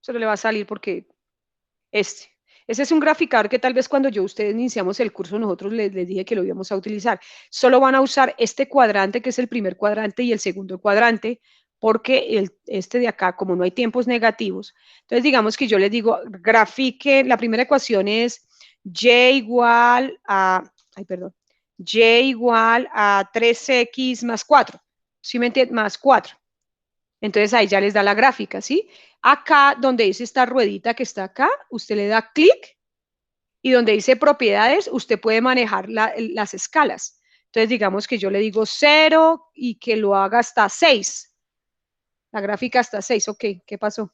solo le va a salir porque este. Ese es un graficador que tal vez cuando ustedes iniciamos el curso, nosotros les dije que lo íbamos a utilizar. Solo van a usar este cuadrante, que es el primer cuadrante, y el segundo cuadrante, porque este de acá, como no hay tiempos negativos, entonces digamos que yo les digo, grafique, la primera ecuación es y igual a, ay, perdón, y igual a 3x más 4, ¿sí me entienden? Más 4. Entonces ahí ya les da la gráfica, ¿sí? Acá donde dice esta ruedita que está acá, usted le da clic y donde dice propiedades, usted puede manejar las escalas. Entonces digamos que yo le digo 0 y que lo haga hasta 6. La gráfica hasta 6, ok, ¿qué pasó?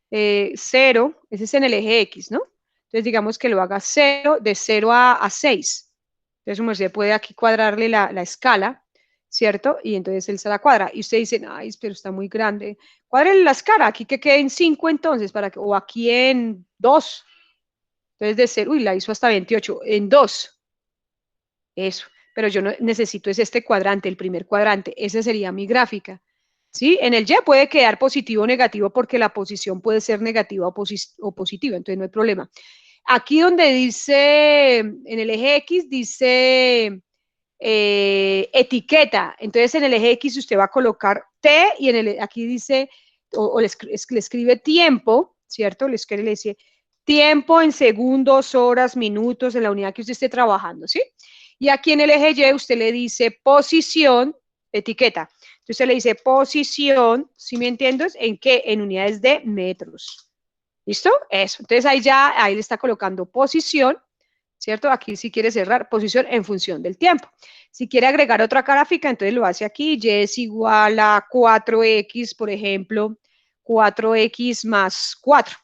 0, ese es en el eje X, ¿no? Entonces digamos que lo haga 0, de 0 a 6. Entonces usted puede aquí cuadrarle la escala, ¿cierto? Y entonces él se la cuadra. Y usted dice, ay, pero está muy grande. Cuádrele la escala, aquí que quede en 5 entonces, o aquí en 2. Entonces de 0, uy, la hizo hasta 28, en 2. Eso. Pero yo no, necesito es este cuadrante, el primer cuadrante. Esa sería mi gráfica. ¿Sí? En el Y puede quedar positivo o negativo porque la posición puede ser negativa o positiva, entonces no hay problema. Aquí donde dice, en el eje X dice etiqueta, entonces en el eje X usted va a colocar T y aquí dice, o le escribe tiempo, ¿cierto? Le dice tiempo en segundos, horas, minutos, en la unidad que usted esté trabajando, ¿sí? Y aquí en el eje Y usted le dice posición, etiqueta. Entonces usted le dice posición, ¿sí me entiendes? ¿En qué? En unidades de metros. ¿Listo? Eso. Entonces ahí le está colocando posición, ¿cierto? Aquí si quiere cerrar posición en función del tiempo. Si quiere agregar otra gráfica, entonces lo hace aquí. Y es igual a 4x, por ejemplo, 4x más 4.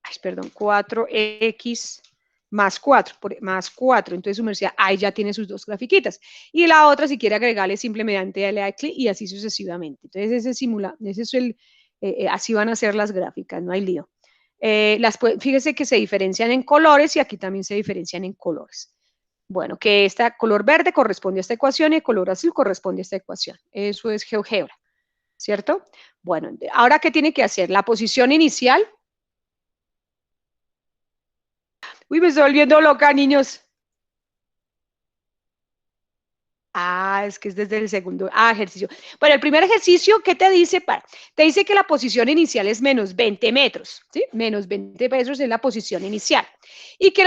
Ay, perdón, 4x más 4, más 4. Entonces su merced ahí ya tiene sus dos grafiquitas. Y la otra, si quiere agregarle simplemente le da clic y así sucesivamente. Entonces ese es así van a ser las gráficas, no hay lío. Fíjese que se diferencian en colores y aquí también se diferencian en colores. Bueno, que este color verde corresponde a esta ecuación y el color azul corresponde a esta ecuación. Eso es GeoGebra, ¿cierto? Bueno, ahora, ¿qué tiene que hacer? La posición inicial. Uy, me estoy volviendo loca, niños. Ah, es que es desde el segundo ejercicio. Bueno, el primer ejercicio, ¿qué te dice? Te dice que la posición inicial es menos 20 metros, ¿sí? Menos 20 metros es la posición inicial. Y que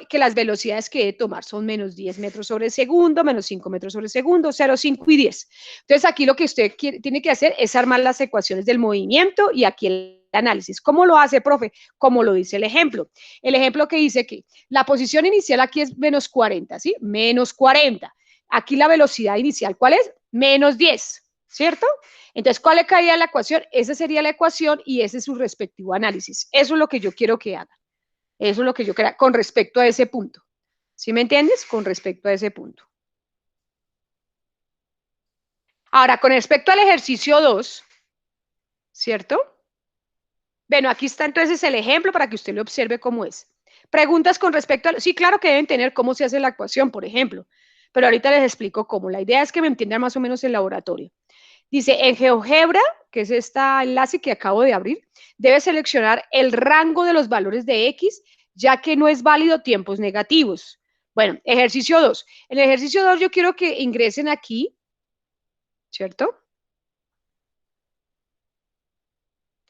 que las velocidades que debe tomar son menos 10 metros sobre segundo, menos 5 metros sobre segundo, 0, 5 y 10. Entonces, aquí lo que usted tiene que hacer es armar las ecuaciones del movimiento y aquí el análisis. ¿Cómo lo hace, profe? Como lo dice el ejemplo. El ejemplo que dice que la posición inicial aquí es menos 40, ¿sí? Menos 40. Aquí la velocidad inicial, ¿cuál es? Menos 10, ¿cierto? Entonces, ¿cuál le caía a la ecuación? Esa sería la ecuación y ese es su respectivo análisis. Eso es lo que yo quiero que hagan. Eso es lo que yo quiero con respecto a ese punto. ¿Sí me entiendes? Con respecto a ese punto. Ahora, con respecto al ejercicio 2, ¿cierto? Bueno, aquí está entonces el ejemplo para que usted lo observe cómo es. Preguntas con respecto a... Sí, claro que deben tener cómo se hace la ecuación, por ejemplo, pero ahorita les explico cómo. La idea es que me entiendan más o menos el laboratorio. Dice, en GeoGebra, que es este enlace que acabo de abrir, debe seleccionar el rango de los valores de X, ya que no es válido tiempos negativos. Bueno, ejercicio 2. En el ejercicio 2 yo quiero que ingresen aquí, ¿cierto?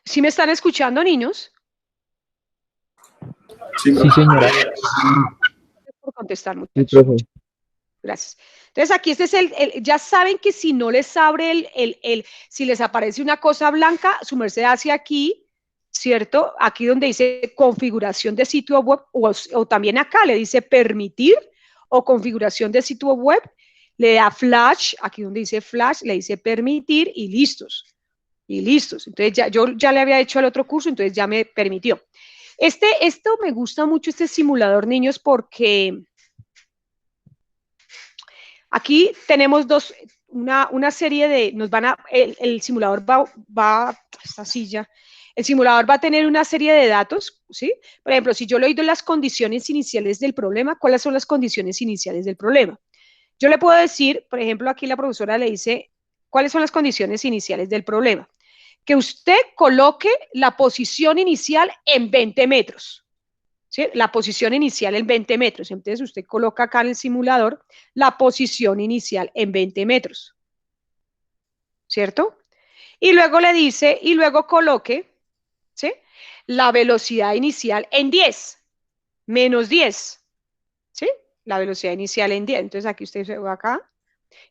¿Sí me están escuchando, niños? Sí, señora. Gracias por contestar, muchachos. Sí, gracias. Entonces, aquí este es ya saben que si no les abre si les aparece una cosa blanca, su merced hacia aquí, ¿cierto? Aquí donde dice configuración de sitio web, o también acá le dice permitir o configuración de sitio web, le da flash, aquí donde dice flash, le dice permitir y listos. Y listos. Entonces, yo ya le había hecho el otro curso, entonces ya me permitió. Esto me gusta mucho, este simulador, niños, porque aquí tenemos una serie de, el simulador esta silla, el simulador va a tener una serie de datos, ¿sí? Por ejemplo, si yo le doy las condiciones iniciales del problema, ¿cuáles son las condiciones iniciales del problema? Yo le puedo decir, por ejemplo, aquí la profesora le dice, ¿cuáles son las condiciones iniciales del problema? que usted coloque la posición inicial en 20 metros. ¿Sí? La posición inicial en 20 metros. Entonces usted coloca acá en el simulador la posición inicial en 20 metros. ¿Cierto? Y luego le dice, y luego coloque, ¿sí? La velocidad inicial en 10, menos 10, ¿sí? La velocidad inicial en 10. Entonces aquí usted se va acá,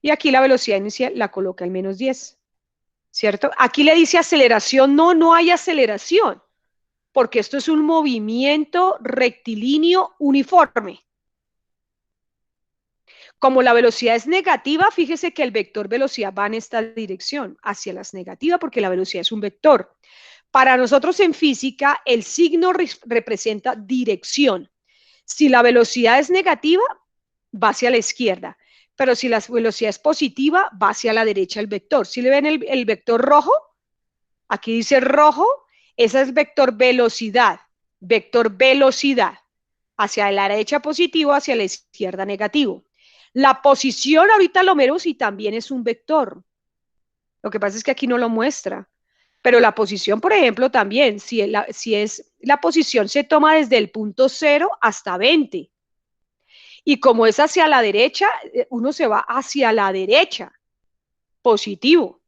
y aquí la velocidad inicial la coloca en menos 10, ¿cierto? Aquí le dice aceleración, no, no hay aceleración, porque esto es un movimiento rectilíneo uniforme. Como la velocidad es negativa, fíjese que el vector velocidad va en esta dirección, hacia las negativas, porque la velocidad es un vector. Para nosotros en física, el signo representa dirección. Si la velocidad es negativa, va hacia la izquierda. Pero si la velocidad es positiva, va hacia la derecha el vector. Si le ven el vector rojo, aquí dice rojo, ese es vector velocidad. Vector velocidad. Hacia la derecha positivo, hacia la izquierda negativo. La posición ahorita lo mero si también es un vector. Lo que pasa es que aquí no lo muestra. Pero la posición, por ejemplo, también, si es la posición se toma desde el punto 0 hasta 20. Y como es hacia la derecha, uno se va hacia la derecha, positivo.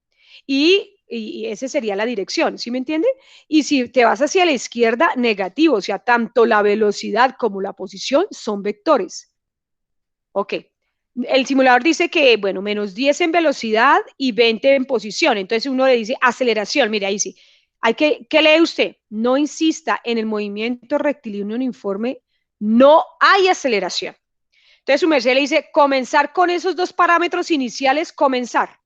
Y esa sería la dirección, ¿sí me entiende? Y si te vas hacia la izquierda, negativo. O sea, tanto la velocidad como la posición son vectores. Ok. El simulador dice que, bueno, menos 10 en velocidad y 20 en posición. Entonces uno le dice aceleración. Mire, ahí sí. ¿Qué lee usted? No insista en el movimiento rectilíneo uniforme. No hay aceleración. Entonces su merced le dice comenzar con esos dos parámetros iniciales, comenzar.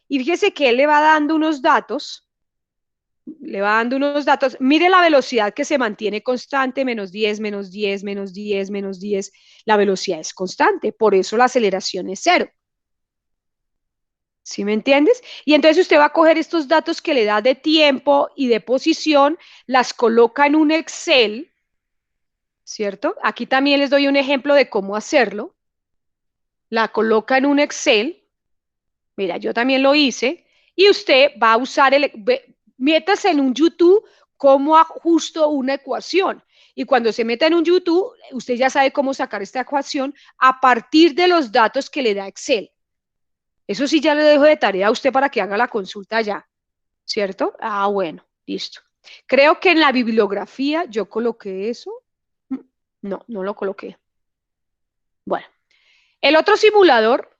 Y fíjese que él le va dando unos datos, mire la velocidad que se mantiene constante, menos 10, menos 10, menos 10, menos 10, la velocidad es constante, por eso la aceleración es cero. ¿Sí me entiendes? Y entonces usted va a coger estos datos que le da de tiempo y de posición, las coloca en un Excel, ¿cierto? Aquí también les doy un ejemplo de cómo hacerlo. La coloca en un Excel. Mira, yo también lo hice. Y usted va a usar métase en un YouTube cómo ajusto una ecuación. Y cuando se meta en un YouTube, usted ya sabe cómo sacar esta ecuación a partir de los datos que le da Excel. Eso sí ya le dejo de tarea a usted para que haga la consulta ya, ¿cierto? Ah, bueno, listo. Creo que en la bibliografía yo coloqué eso. Mm, no, no lo coloqué. Bueno, el otro simulador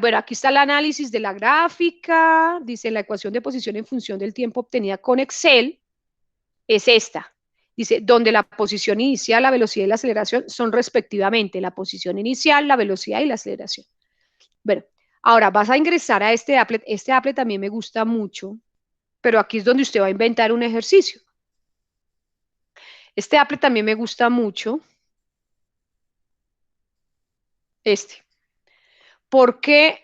bueno, aquí está el análisis de la gráfica, dice la ecuación de posición en función del tiempo obtenida con Excel, es esta. Dice, donde la posición inicial, la velocidad y la aceleración son respectivamente la posición inicial, la velocidad y la aceleración. Bueno, ahora vas a ingresar a este applet. Este applet también me gusta mucho, pero aquí es donde usted va a inventar un ejercicio. Este applet también me gusta mucho, este. ¿Por qué?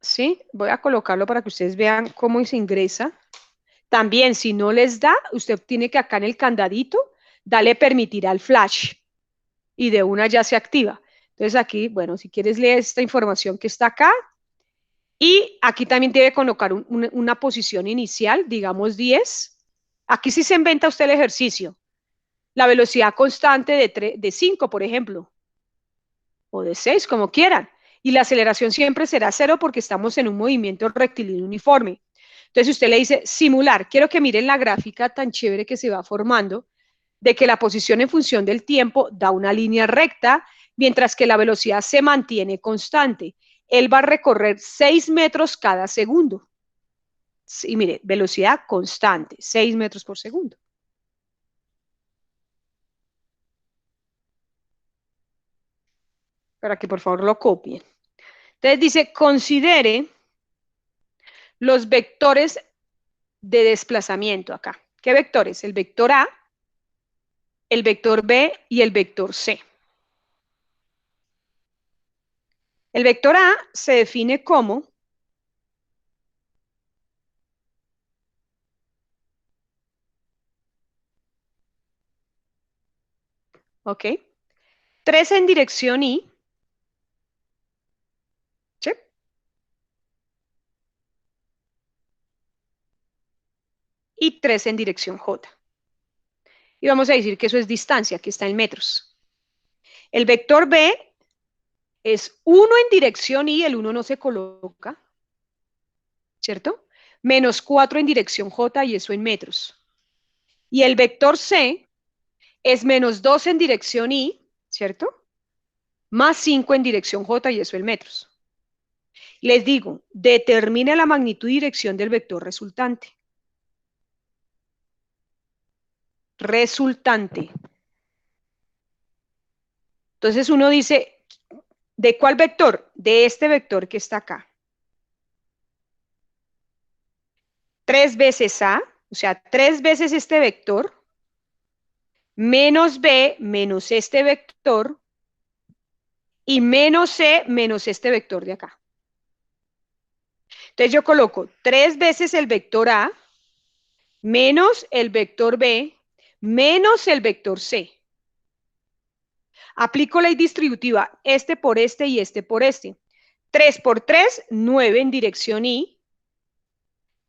Sí, voy a colocarlo para que ustedes vean cómo se ingresa. También, si no les da, usted tiene que acá en el candadito, darle permitir al flash y de una ya se activa. Entonces aquí, bueno, si quieres leer esta información que está acá y aquí también debe colocar una posición inicial, digamos 10. Aquí sí se inventa usted el ejercicio. La velocidad constante de 5, por ejemplo, o de 6, como quieran. Y la aceleración siempre será cero porque estamos en un movimiento rectilíneo uniforme. Entonces usted le dice simular. Quiero que miren la gráfica tan chévere que se va formando de que la posición en función del tiempo da una línea recta, mientras que la velocidad se mantiene constante. Él va a recorrer 6 metros cada segundo. Y mire, velocidad constante, 6 metros por segundo. Para que por favor lo copien. Entonces dice, considere los vectores de desplazamiento acá. ¿Qué vectores? El vector A, el vector B y el vector C. El vector A se define como, ¿ok? 3 en dirección Y, ¿sí? y 3 en dirección J. Y vamos a decir que eso es distancia, que está en metros. El vector B es 1 en dirección Y, el 1 no se coloca, ¿cierto? Menos 4 en dirección J y eso en metros. Y el vector C es menos 2 en dirección Y, ¿cierto? Más 5 en dirección J y eso en metros. Les digo, determine la magnitud y dirección del vector resultante. Resultante. Entonces uno dice, ¿de cuál vector? De este vector que está acá. 3 veces A, o sea, 3 veces este vector, menos B menos este vector, y menos C menos este vector de acá. Entonces yo coloco 3 veces el vector A, menos el vector B, menos el vector C. Aplico ley distributiva, este por este y este por este. 3 por 3, 9 en dirección Y.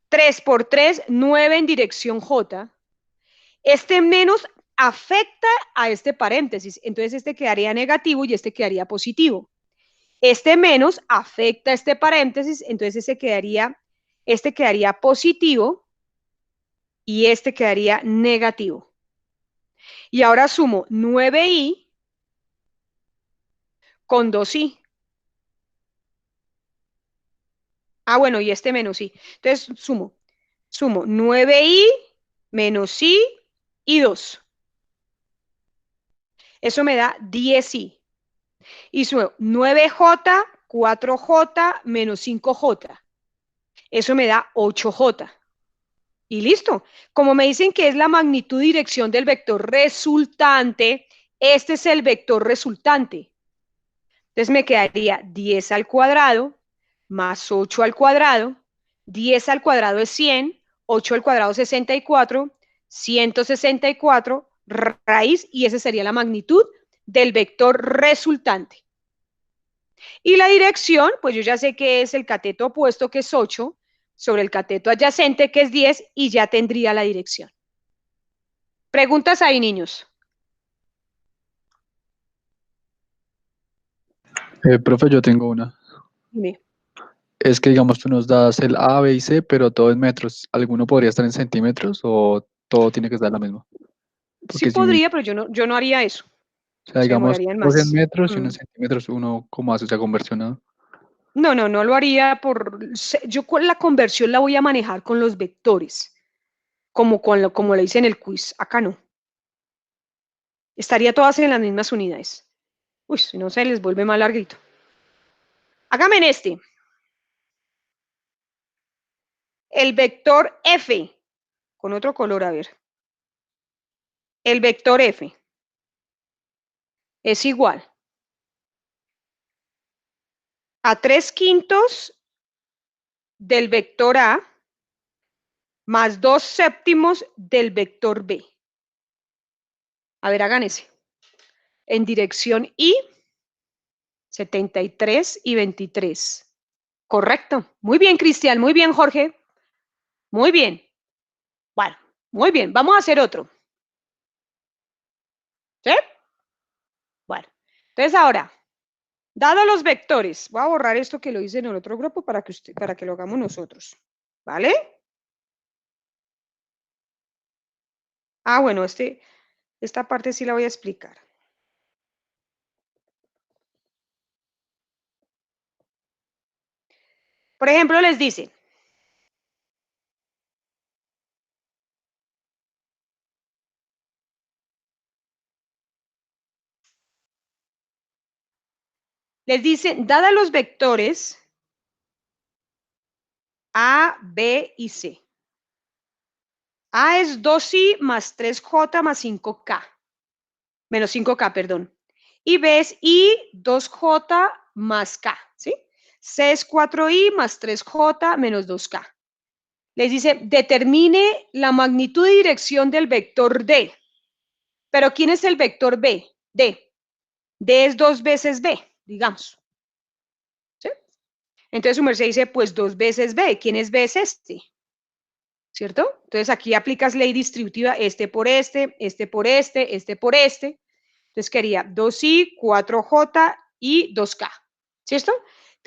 3 por 3, 9 en dirección J. Este menos afecta a este paréntesis, entonces este quedaría negativo y este quedaría positivo. Este menos afecta a este paréntesis, entonces este quedaría positivo y este quedaría negativo. Y ahora sumo 9i con 2i. Ah, bueno, y este menos i. Entonces sumo 9i menos i y 2. Eso me da 10i. Y sumo 9j, 4j menos 5j. Eso me da 8j. Y listo. Como me dicen que es la magnitud y dirección del vector resultante, este es el vector resultante. Entonces me quedaría 10 al cuadrado más 8 al cuadrado. 10 al cuadrado es 100, 8 al cuadrado es 64, 164 raíz, y esa sería la magnitud del vector resultante. Y la dirección, pues yo ya sé que es el cateto opuesto, que es 8, sobre el cateto adyacente, que es 10, y ya tendría la dirección. ¿Preguntas ahí, niños? Profe, yo tengo una. Dime. Es que, digamos, tú nos das el A, B y C, pero todo en metros. ¿Alguno podría estar en centímetros o todo tiene que estar la misma? Sí Porque si, o podría, pero yo no haría eso. sea, Se digamos, demorarían dos en más. metros y uno en Mm. centímetros, uno, ¿cómo hace esa conversión? ¿No? No lo haría yo con la conversión la voy a manejar con los vectores, como le hice en el quiz. Acá no. Estaría todas en las mismas unidades. Uy, si no se les vuelve más larguito. Hágame en este. El vector F, con otro color, a ver. El vector F es igual a 3/5 del vector A más 2/7 del vector B. A ver, hagan ese. En dirección Y, 73 y 23. Correcto. Muy bien, Cristian. Muy bien, Jorge. Muy bien. Bueno, muy bien. Vamos a hacer otro. ¿Sí? Bueno. Entonces ahora, dado los vectores, voy a borrar esto que lo hice en el otro grupo para que lo hagamos nosotros. ¿Vale? Ah, bueno, esta parte sí la voy a explicar. Por ejemplo, les dice, dadas los vectores A, B y C. A es 2i más 3j más 5k. Menos 5k, perdón. Y B es i 2j más k, ¿sí? C es 4i más 3j menos 2k. Les dice, determine la magnitud y dirección del vector D. Pero ¿quién es el vector B? D. D es 2 veces B, digamos. ¿Sí? Entonces su merced dice, pues 2 veces B. ¿Quién es B? Es este. ¿cierto? Entonces aquí aplicas ley distributiva, este por este, este por este, este por este. Entonces quería 2i, 4j y 2k, ¿cierto?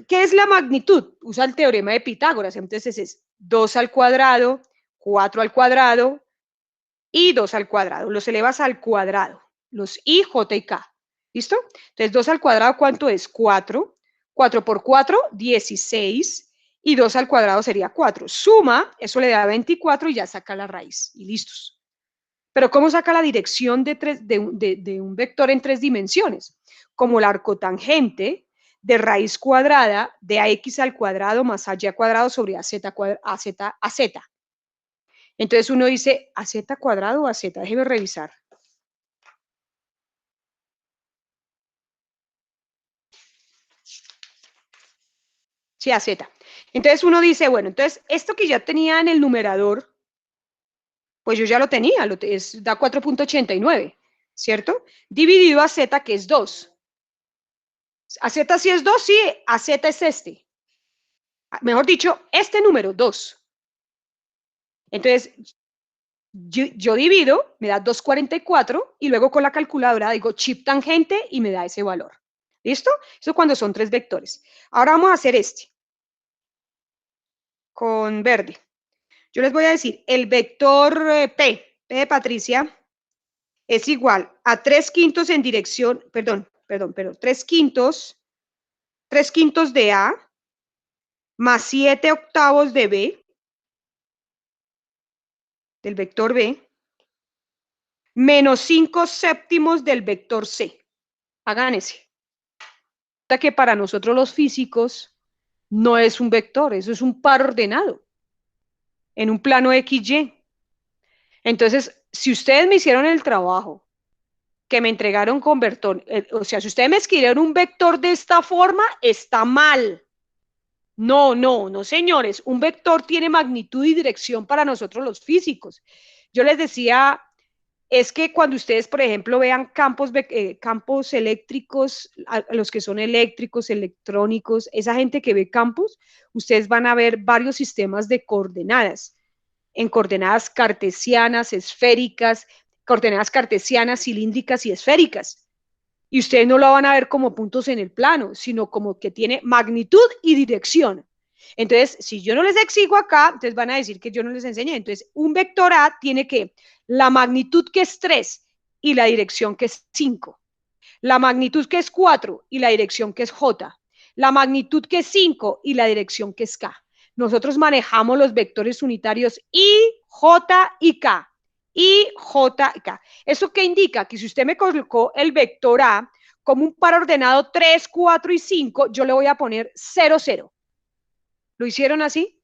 ¿Qué es la magnitud? Usa el teorema de Pitágoras, entonces es 2 al cuadrado, 4 al cuadrado y 2 al cuadrado. Los elevas al cuadrado, los i, j y k, ¿listo? Entonces 2 al cuadrado, ¿cuánto es? 4. 4 por 4, 16. Y 2 al cuadrado sería 4. Suma, eso le da 24 y ya saca la raíz. Y listos. Pero ¿cómo saca la dirección de un vector en 3 dimensiones? Como la arcotangente de raíz cuadrada de ax al cuadrado más ay cuadrado sobre az, az. Entonces uno dice, ¿az cuadrado o az? Déjeme revisar. Sí, az. Entonces uno dice, bueno, entonces esto que ya tenía en el numerador, pues yo ya lo tenía, da 4.89, ¿cierto? Dividido a z, que es 2. A z sí es 2, sí, a z es este. Mejor dicho, este número, 2. Entonces, yo divido, me da 244 y luego con la calculadora digo chip tangente y me da ese valor. ¿Listo? Eso cuando son 3 vectores. Ahora vamos a hacer este con verde. Yo les voy a decir, el vector P de Patricia, es igual a 3 quintos en dirección, perdón, 3 quintos de A más 7 octavos de B, del vector B, menos 5 séptimos del vector C. Hagan ese. Que para nosotros los físicos no es un vector, eso es un par ordenado en un plano XY. Entonces, si ustedes me hicieron el trabajo que me entregaron con vector, o sea, si ustedes me escribieron un vector de esta forma, está mal. No, no, no, señores. Un vector tiene magnitud y dirección para nosotros los físicos. Yo les decía, es que cuando ustedes, por ejemplo, vean campos eléctricos, a los que son eléctricos, electrónicos, esa gente que ve campos, ustedes van a ver varios sistemas de coordenadas, en coordenadas cartesianas, esféricas, coordenadas cartesianas, cilíndricas y esféricas. Y ustedes no lo van a ver como puntos en el plano, sino como que tiene magnitud y dirección. Entonces, si yo no les exijo acá, entonces van a decir que yo no les enseñé. Entonces, un vector A tiene que la magnitud que es 3 y la dirección que es 5. La magnitud que es 4 y la dirección que es J. La magnitud que es 5 y la dirección que es K. Nosotros manejamos los vectores unitarios I, J y K. I, J y K. ¿Eso qué indica? Que si usted me colocó el vector A como un par ordenado 3, 4 y 5, yo le voy a poner 0, 0. ¿Lo hicieron así?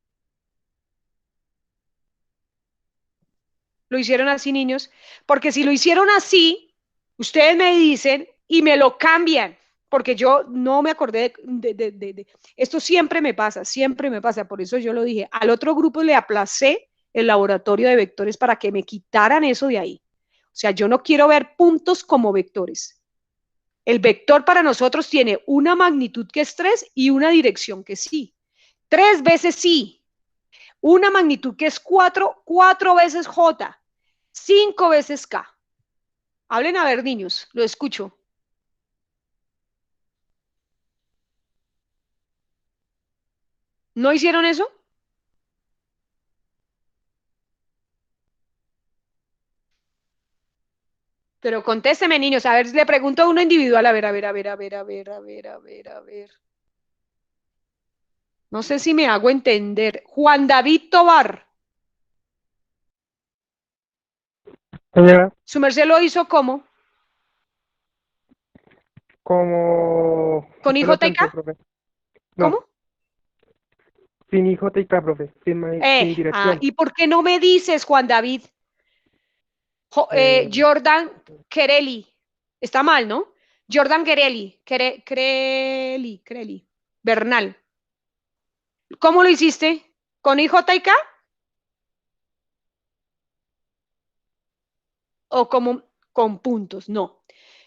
¿Lo hicieron así, niños? Porque si lo hicieron así, ustedes me dicen y me lo cambian, porque yo no me acordé esto siempre me pasa, por eso yo lo dije. Al otro grupo le aplacé el laboratorio de vectores para que me quitaran eso de ahí. O sea, yo no quiero ver puntos como vectores. El vector para nosotros tiene una magnitud que es 3 y una dirección que es sí. 3 veces sí. Una magnitud que es 4, 4 veces J. 5 veces K. Hablen a ver, niños, lo escucho. ¿No hicieron eso? Pero contésteme, niños. A ver, le pregunto a uno individual. A ver, a ver, a ver, a ver, a ver, a ver, a ver, a ver. No sé si me hago entender. Juan David Tobar. Señora, ¿Su merced lo hizo cómo? como ¿Con usted lo IJK? planteó, profe. No, ¿Cómo? sin IJK, profe, sin dirección. ¿Y por qué no me dices, Juan David? Eh, Jordan Kereli. Está mal, ¿no? Jordan Kereli. Kereli. Bernal. ¿Cómo lo hiciste? ¿Con IJK? ¿O como con puntos? No.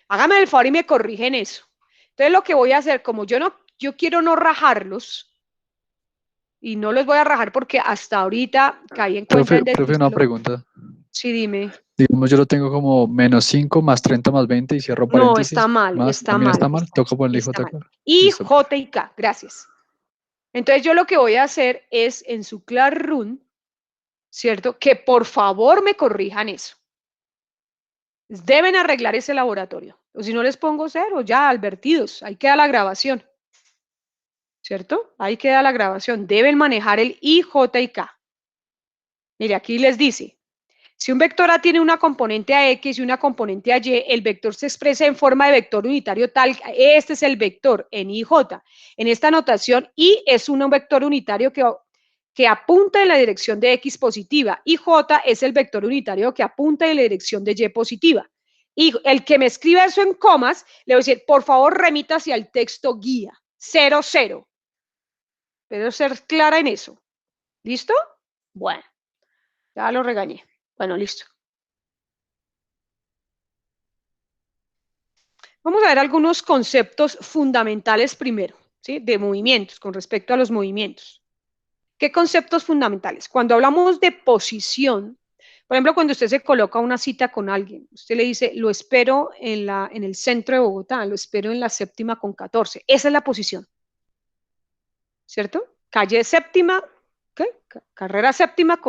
Hágame el favor y me corrigen eso. Entonces lo que voy a hacer, como yo quiero no rajarlos, Y no los voy a rajar porque hasta ahorita caí en cuenta Profe, una pregunta. Sí, dime. Digamos, yo lo tengo como -5 más 30 más 20 y cierro No, paréntesis. está mal, Más, está también mal. está mal. Toco ponerle Está J mal. acá. I, Listo. J y K, gracias. Entonces yo lo que voy a hacer es en su Classroom, ¿cierto? Que por favor me corrijan eso. Deben arreglar ese laboratorio. O si no les pongo 0, ya advertidos. Ahí queda la grabación. ¿Cierto? Ahí queda la grabación. Deben manejar el I, J y K. Mire, aquí les dice, si un vector A tiene una componente a X y una componente a Y, el vector se expresa en forma de vector unitario tal, este es el vector en IJ. En esta notación, I es un vector unitario que apunta en la dirección de X positiva y J es el vector unitario que apunta en la dirección de Y positiva. Y el que me escriba eso en comas, le voy a decir, por favor, remita hacia el texto guía, 0, 0. Pero ser clara en eso. ¿Listo? Bueno, ya lo regañé. Bueno, listo. Vamos a ver algunos conceptos fundamentales primero, ¿sí? De movimientos, con respecto a los movimientos. ¿Qué conceptos fundamentales? Cuando hablamos de posición, por ejemplo, cuando usted se coloca una cita con alguien, usted le dice, lo espero en el centro de Bogotá, lo espero en la 7ª con 14. Esa es la posición, ¿cierto? Calle 7ª, ¿qué? Carrera 7ª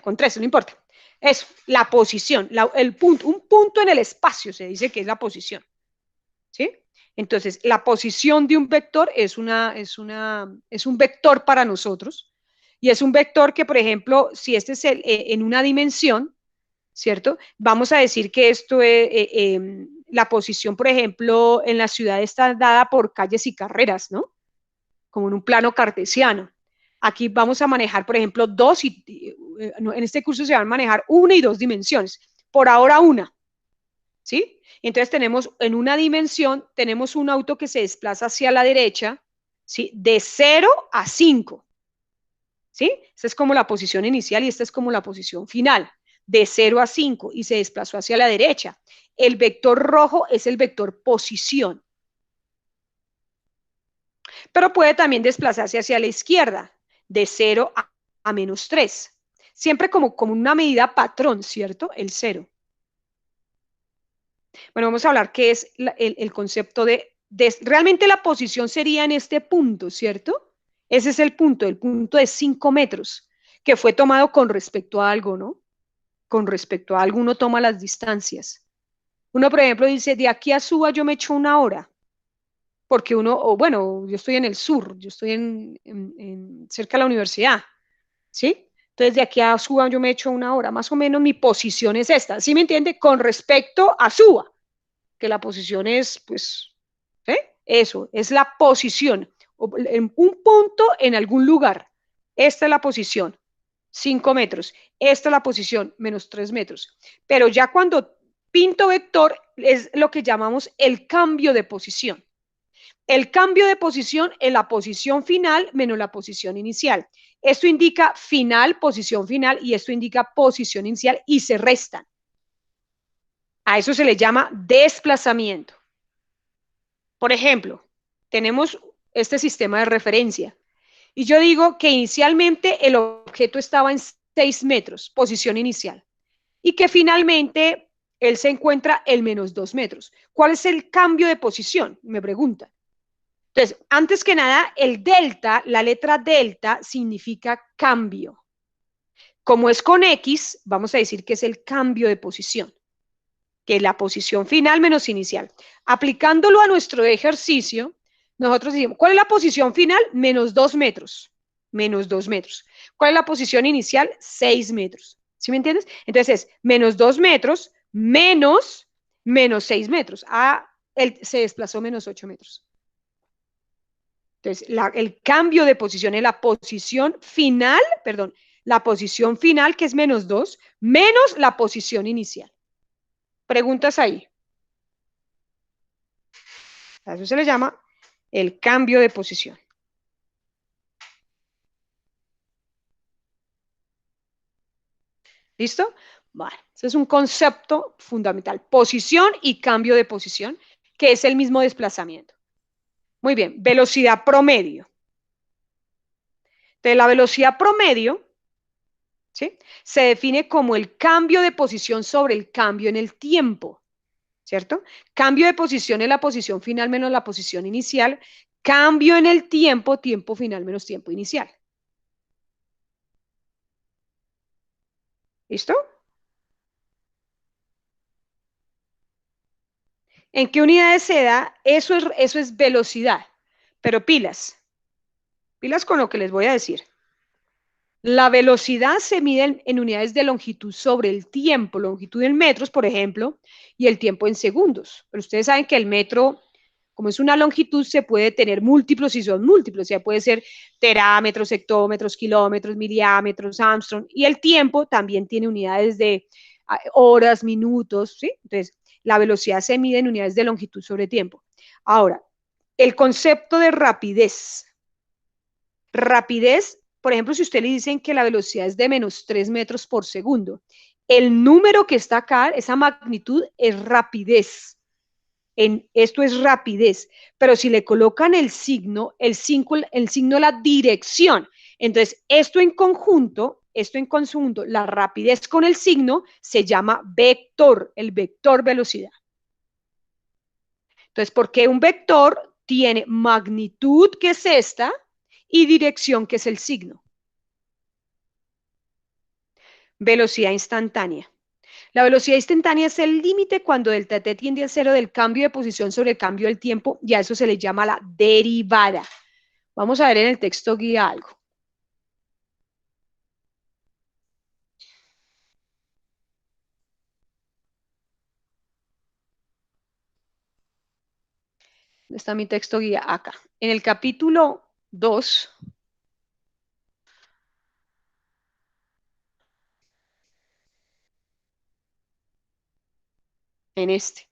con 13, no importa. Es la posición, el punto, un punto en el espacio se dice que es la posición. ¿Sí? Entonces, la posición de un vector es un vector para nosotros y es un vector que, por ejemplo, si este es en una dimensión, ¿cierto? Vamos a decir que esto es la posición, por ejemplo, en la ciudad está dada por calles y carreras, ¿no? Como en un plano cartesiano. Aquí vamos a manejar, por ejemplo, en este curso se van a manejar 1 y 2 dimensiones. Por ahora una, ¿sí? Entonces tenemos en una dimensión, tenemos un auto que se desplaza hacia la derecha, ¿sí? De 0 a 5, ¿sí? Esta es como la posición inicial y esta es como la posición final, de 0 a 5 y se desplazó hacia la derecha. El vector rojo es el vector posición. Pero puede también desplazarse hacia la izquierda, de 0 a -3. Siempre como una medida patrón, ¿cierto? El 0. Bueno, vamos a hablar qué es el concepto realmente la posición sería en este punto, ¿cierto? Ese es el punto de 5 metros, que fue tomado con respecto a algo, ¿no? Con respecto a algo uno toma las distancias. Uno, por ejemplo, dice, de aquí a Suba yo me echo 1 hora, porque bueno, yo estoy en el sur, yo estoy cerca de la universidad, ¿sí? Entonces, de aquí a Suba yo me echo 1 hora, más o menos mi posición es esta, ¿sí me entiende? Con respecto a Suba, que la posición es, pues, ¿sí? Eso, es la posición, en un punto en algún lugar. Esta es la posición, 5 metros. Esta es la posición, -3 metros. Pero ya cuando pinto vector, es lo que llamamos el cambio de posición. El cambio de posición es la posición final menos la posición inicial. Esto indica posición final, y esto indica posición inicial y se restan. A eso se le llama desplazamiento. Por ejemplo, tenemos este sistema de referencia y yo digo que inicialmente el objeto estaba en 6 metros, posición inicial, y que finalmente él se encuentra en -2 metros. ¿Cuál es el cambio de posición? Me preguntan. Entonces, antes que nada, el delta, la letra delta significa cambio. Como es con X, vamos a decir que es el cambio de posición, que es la posición final menos inicial. Aplicándolo a nuestro ejercicio, nosotros decimos, ¿cuál es la posición final? -2 metros. -2 metros. ¿Cuál es la posición inicial? 6 metros. ¿Sí me entiendes? Entonces es -2 metros menos -6 metros. Él se desplazó -8 metros. Entonces, el cambio de posición es la posición final, perdón, la posición final, que es -2, menos la posición inicial. Preguntas ahí. A eso se le llama el cambio de posición. ¿Listo? Bueno, ese es un concepto fundamental. Posición y cambio de posición, que es el mismo desplazamiento. Muy bien, velocidad promedio. Entonces, la velocidad promedio, ¿sí?, se define como el cambio de posición sobre el cambio en el tiempo, ¿cierto? Cambio de posición en la posición final menos la posición inicial, cambio en el tiempo, tiempo final menos tiempo inicial. ¿Listo? ¿En qué unidades se da? Eso es velocidad, pero pilas con lo que les voy a decir. La velocidad se mide en unidades de longitud sobre el tiempo, longitud en metros, por ejemplo, y el tiempo en segundos. Pero ustedes saben que el metro, como es una longitud, se puede tener múltiplos y son múltiplos. O sea, puede ser terámetros, hectómetros, kilómetros, miliámetros, Armstrong. Y el tiempo también tiene unidades de horas, minutos, ¿sí? Entonces, la velocidad se mide en unidades de longitud sobre tiempo. Ahora, el concepto de rapidez. Rapidez, por ejemplo, si usted le dicen que la velocidad es de menos 3 metros por segundo, el número que está acá, esa magnitud, es rapidez. Esto es rapidez, pero si le colocan el signo de la dirección, entonces esto en conjunto, la rapidez con el signo se llama vector, el vector velocidad. Entonces, porque un vector tiene magnitud, que es esta, y dirección, que es el signo. Velocidad instantánea. La velocidad instantánea es el límite cuando delta t tiende a cero del cambio de posición sobre el cambio del tiempo, y a eso se le llama la derivada. Vamos a ver en el texto guía algo. ¿Dónde está mi texto guía? Acá. En el capítulo 2, en este,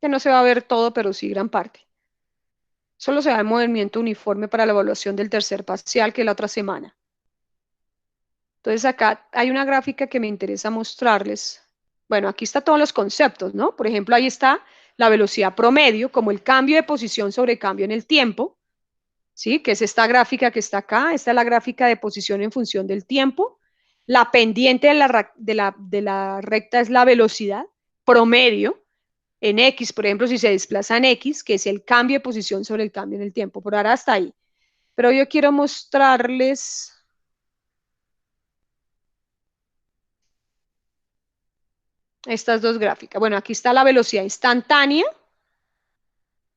que no se va a ver todo, pero sí gran parte. Solo se da el movimiento uniforme para la evaluación del tercer parcial, que es la otra semana. Entonces acá hay una gráfica que me interesa mostrarles. Bueno, aquí están todos los conceptos, ¿no? Por ejemplo, ahí está la velocidad promedio, como el cambio de posición sobre cambio en el tiempo, ¿sí? Que es esta gráfica que está acá. Esta es la gráfica de posición en función del tiempo. La pendiente de la recta es la velocidad promedio en X, por ejemplo, si se desplaza en X, que es el cambio de posición sobre el cambio en el tiempo. Por ahora hasta ahí. Pero yo quiero mostrarles estas dos gráficas. Bueno, aquí está la velocidad instantánea,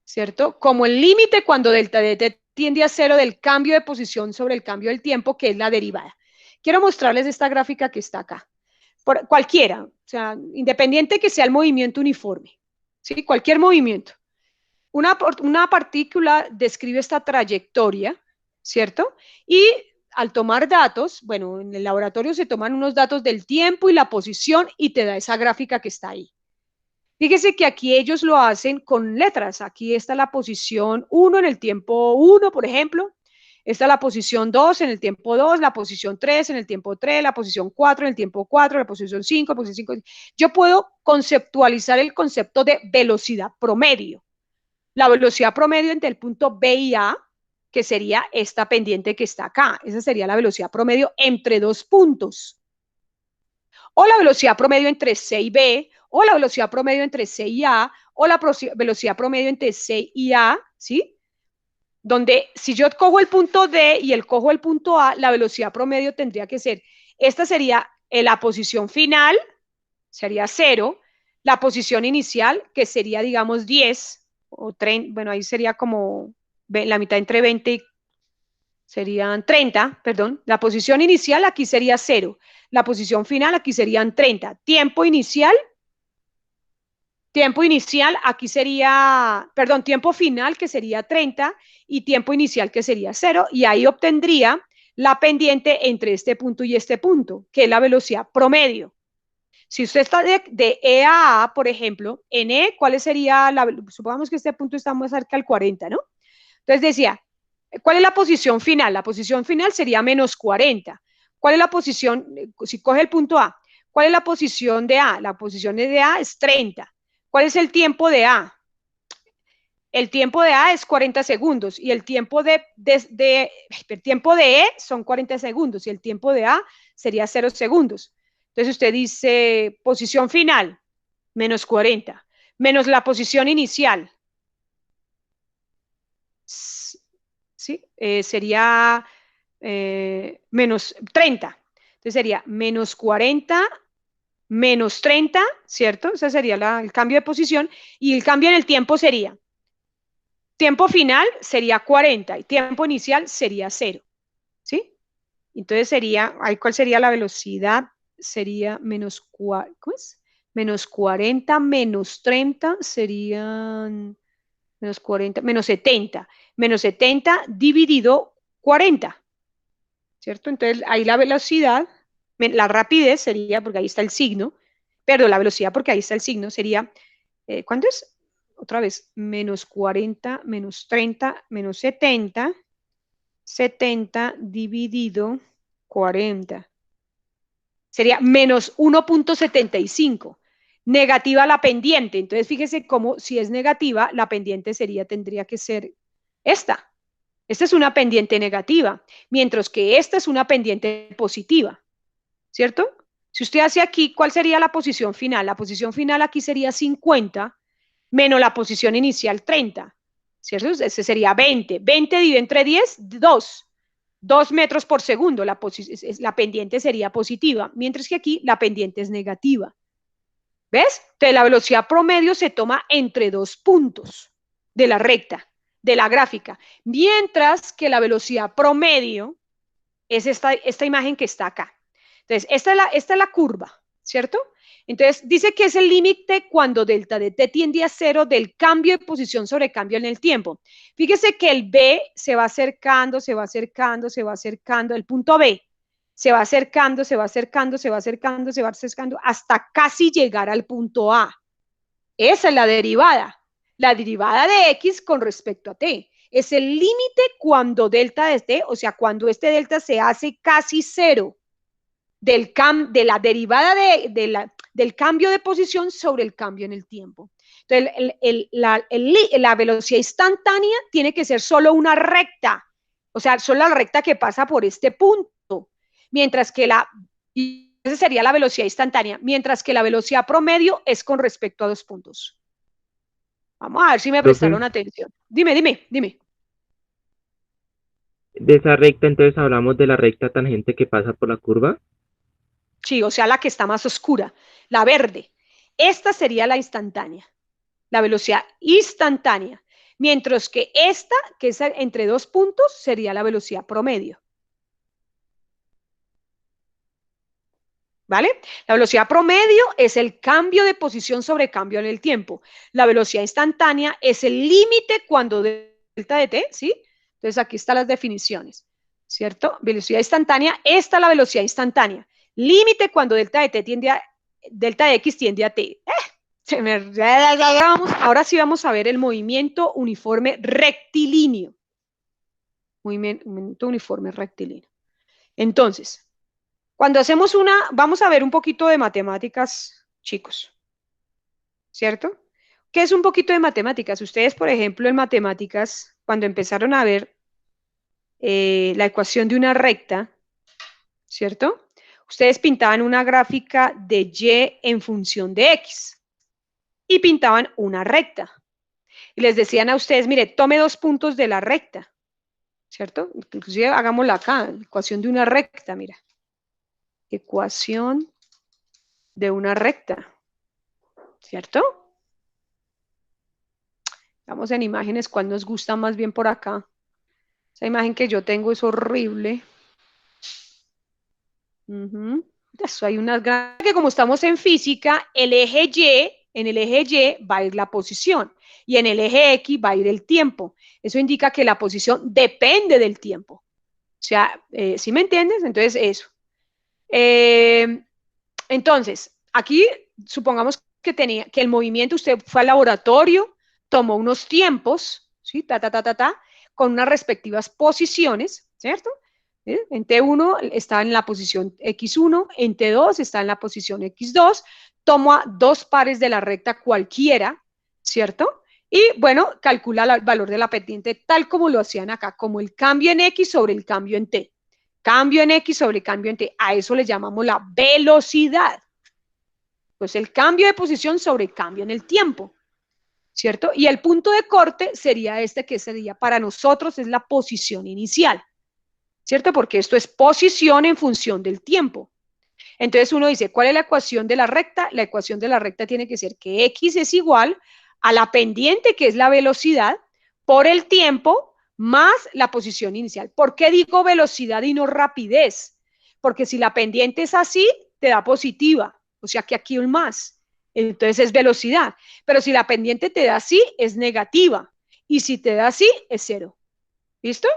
¿cierto? Como el límite cuando delta de t tiende a cero del cambio de posición sobre el cambio del tiempo, que es la derivada. Quiero mostrarles esta gráfica que está acá. Por cualquiera, o sea, independiente que sea el movimiento uniforme, ¿sí? Cualquier movimiento. Una partícula describe esta trayectoria, ¿cierto? Y al tomar datos, bueno, en el laboratorio se toman unos datos del tiempo y la posición y te da esa gráfica que está ahí. Fíjese que aquí ellos lo hacen con letras. Aquí está la posición 1 en el tiempo 1, por ejemplo. Esta es la posición 2 en el tiempo 2, la posición 3 en el tiempo 3, la posición 4 en el tiempo 4, la posición 5, la posición 5. Yo puedo conceptualizar el concepto de velocidad promedio. La velocidad promedio entre el punto B y A, que sería esta pendiente que está acá. Esa sería la velocidad promedio entre dos puntos. O la velocidad promedio entre C y B, o la velocidad promedio entre C y A, o la velocidad promedio entre C y A, ¿sí? Donde si yo cojo el punto D y cojo el punto A, la velocidad promedio tendría que ser, esta sería la posición final, sería 0, la posición inicial, que sería, digamos, 10, o 30, bueno, ahí sería como la mitad entre 20 y serían 30, perdón. La posición inicial aquí sería 0. La posición final aquí serían 30. Tiempo inicial aquí sería, perdón, tiempo final que sería 30 y tiempo inicial que sería 0. Y ahí obtendría la pendiente entre este punto y este punto, que es la velocidad promedio. Si usted está de E a A, por ejemplo, en E, ¿cuál sería supongamos que este punto está más cerca del 40, ¿no? Entonces decía, ¿cuál es la posición final? La posición final sería menos 40. ¿Cuál es la posición? Si coge el punto A, ¿cuál es la posición de A? La posición de A es 30. ¿Cuál es el tiempo de A? el tiempo de A es 40 segundos y el tiempo de E son 40 segundos y el tiempo de A sería 0 segundos. Entonces usted dice posición final, menos 40, menos la posición inicial. ¿Sí? Sería menos 30. Entonces sería menos 40, menos 30, ¿cierto? Ese sería el cambio de posición y el cambio en el tiempo sería tiempo final sería 40 y tiempo inicial sería 0, ¿sí? Entonces sería, ¿cuál sería la velocidad? Sería menos, ¿cómo es? Menos 40 menos 30 serían menos 40, menos 70. Menos 70 dividido 40, ¿cierto? Entonces ahí la velocidad, la rapidez sería, porque ahí está el signo, perdón, la velocidad porque ahí está el signo, sería, ¿cuánto es? Otra vez, menos 40, menos 30, menos 70, 70 dividido 40. Sería menos 1.75. Negativa la pendiente. Entonces, fíjese cómo si es negativa, la pendiente tendría que ser esta. Esta es una pendiente negativa, mientras que esta es una pendiente positiva, ¿cierto? Si usted hace aquí, ¿cuál sería la posición final? La posición final aquí sería 50 menos la posición inicial 30, ¿cierto? Ese sería 20. 20 dividido entre 10, 2. 2 metros por segundo. La pendiente sería positiva, mientras que aquí la pendiente es negativa. ¿Ves? Entonces la velocidad promedio se toma entre 2 puntos de la recta, de la gráfica, mientras que la velocidad promedio es esta imagen que está acá. Entonces, esta es la curva, ¿cierto? Entonces, dice que es el límite cuando delta de t tiende a 0 del cambio de posición sobre cambio en el tiempo. Fíjese que el B se va acercando, se va acercando, se va acercando, el punto B se va acercando, se va acercando, se va acercando, se va acercando, hasta casi llegar al punto A. Esa es la derivada de X con respecto a T. Es el límite cuando delta de T, o sea, cuando este delta se hace casi 0 de la derivada del cambio de posición sobre el cambio en el tiempo. Entonces, la velocidad instantánea tiene que ser solo una recta, o sea, solo la recta que pasa por este punto, mientras que esa sería la velocidad instantánea, mientras que la velocidad promedio es con respecto a 2 puntos. Vamos a ver si me prestaron atención. Dime. De esa recta, entonces hablamos de la recta tangente que pasa por la curva. Sí, o sea, la que está más oscura, la verde. Esta sería la instantánea, la velocidad instantánea, mientras que esta, que es entre 2 puntos, sería la velocidad promedio. ¿Vale? La velocidad promedio es el cambio de posición sobre cambio en el tiempo. La velocidad instantánea es el límite cuando delta de t, ¿sí? Entonces aquí están las definiciones, ¿cierto? Velocidad instantánea, esta es la velocidad instantánea. Límite cuando delta de x tiende a t. Ahora sí vamos a ver el movimiento uniforme rectilíneo. Movimiento uniforme rectilíneo. Entonces, cuando hacemos vamos a ver un poquito de matemáticas, chicos, ¿cierto? ¿Qué es un poquito de matemáticas? Ustedes, por ejemplo, en matemáticas, cuando empezaron a ver la ecuación de una recta, ¿cierto? Ustedes pintaban una gráfica de y en función de x y pintaban una recta. Y les decían a ustedes, mire, tome 2 puntos de la recta, ¿cierto? Inclusive hagámosla acá, ecuación de una recta, mira. Ecuación de una recta, ¿cierto? Vamos en imágenes, ¿cuál nos gusta más bien por acá? Esa imagen que yo tengo es horrible. Eso hay unas grandes que como estamos en física, en el eje Y va a ir la posición y en el eje X va a ir el tiempo. Eso indica que la posición depende del tiempo. O sea, ¿sí me entiendes? Entonces, eso. Entonces, aquí supongamos que el movimiento, usted fue al laboratorio, tomó unos tiempos, ¿sí? Con unas respectivas posiciones, ¿cierto? En T1 está en la posición X1, en T2 está en la posición X2, toma 2 pares de la recta cualquiera, ¿cierto? Y bueno, calcula el valor de la pendiente tal como lo hacían acá, como el cambio en X sobre el cambio en T. Cambio en X sobre cambio en T. A eso le llamamos la velocidad. Pues el cambio de posición sobre el cambio en el tiempo, ¿cierto? Y el punto de corte sería este, que sería para nosotros es la posición inicial, ¿cierto? Porque esto es posición en función del tiempo. Entonces uno dice, ¿cuál es la ecuación de la recta? La ecuación de la recta tiene que ser que X es igual a la pendiente, que es la velocidad, por el tiempo más la posición inicial. ¿Por qué digo velocidad y no rapidez? Porque si la pendiente es así, te da positiva. O sea que aquí un más. Entonces es velocidad. Pero si la pendiente te da así, es negativa. Y si te da así, es cero. ¿Listo?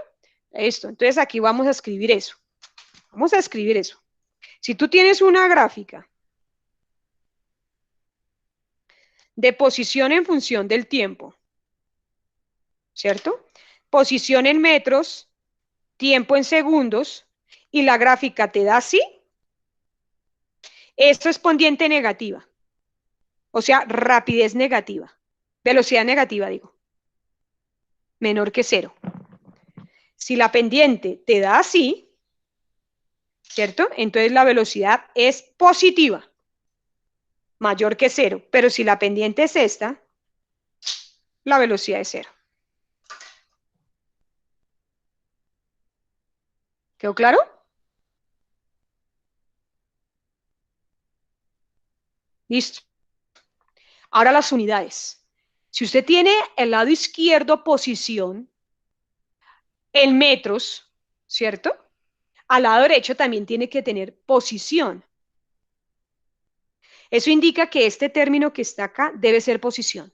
Esto. Entonces aquí vamos a escribir eso. Vamos a escribir eso. Si tú tienes una gráfica de posición en función del tiempo, ¿cierto? Posición en metros, tiempo en segundos, y la gráfica te da así, esto es pendiente negativa. O sea, rapidez negativa. Velocidad negativa, digo. Menor que cero. Si la pendiente te da así, ¿cierto? Entonces la velocidad es positiva. Mayor que cero. Pero si la pendiente es esta, la velocidad es cero. ¿Quedó claro? Listo. Ahora las unidades. Si usted tiene el lado izquierdo posición en metros, ¿cierto? Al lado derecho también tiene que tener posición. Eso indica que este término que está acá debe ser posición.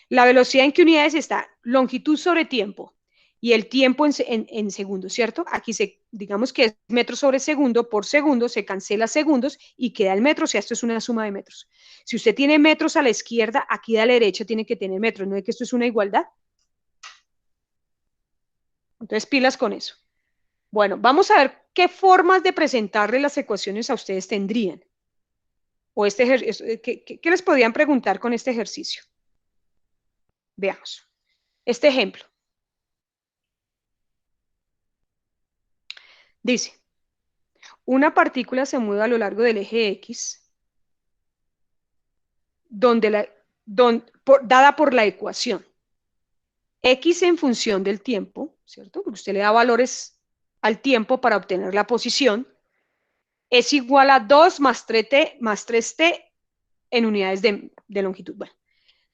La velocidad en qué unidades está, longitud sobre tiempo y el tiempo en segundos, ¿cierto? Aquí digamos que es metros sobre segundo, por segundo se cancela segundos y queda el metro, o sea, esto es una suma de metros. Si usted tiene metros a la izquierda, aquí a la derecha tiene que tener metros, ¿no es que esto es una igualdad? Entonces, pilas con eso. Bueno, vamos a ver qué formas de presentarle las ecuaciones a ustedes tendrían. O ¿qué les podrían preguntar con este ejercicio? Veamos. Este ejemplo. Dice, una partícula se mueve a lo largo del eje X, dada por la ecuación. X en función del tiempo, ¿cierto? Porque usted le da valores al tiempo para obtener la posición, es igual a 2 más 3t en unidades de longitud. Bueno,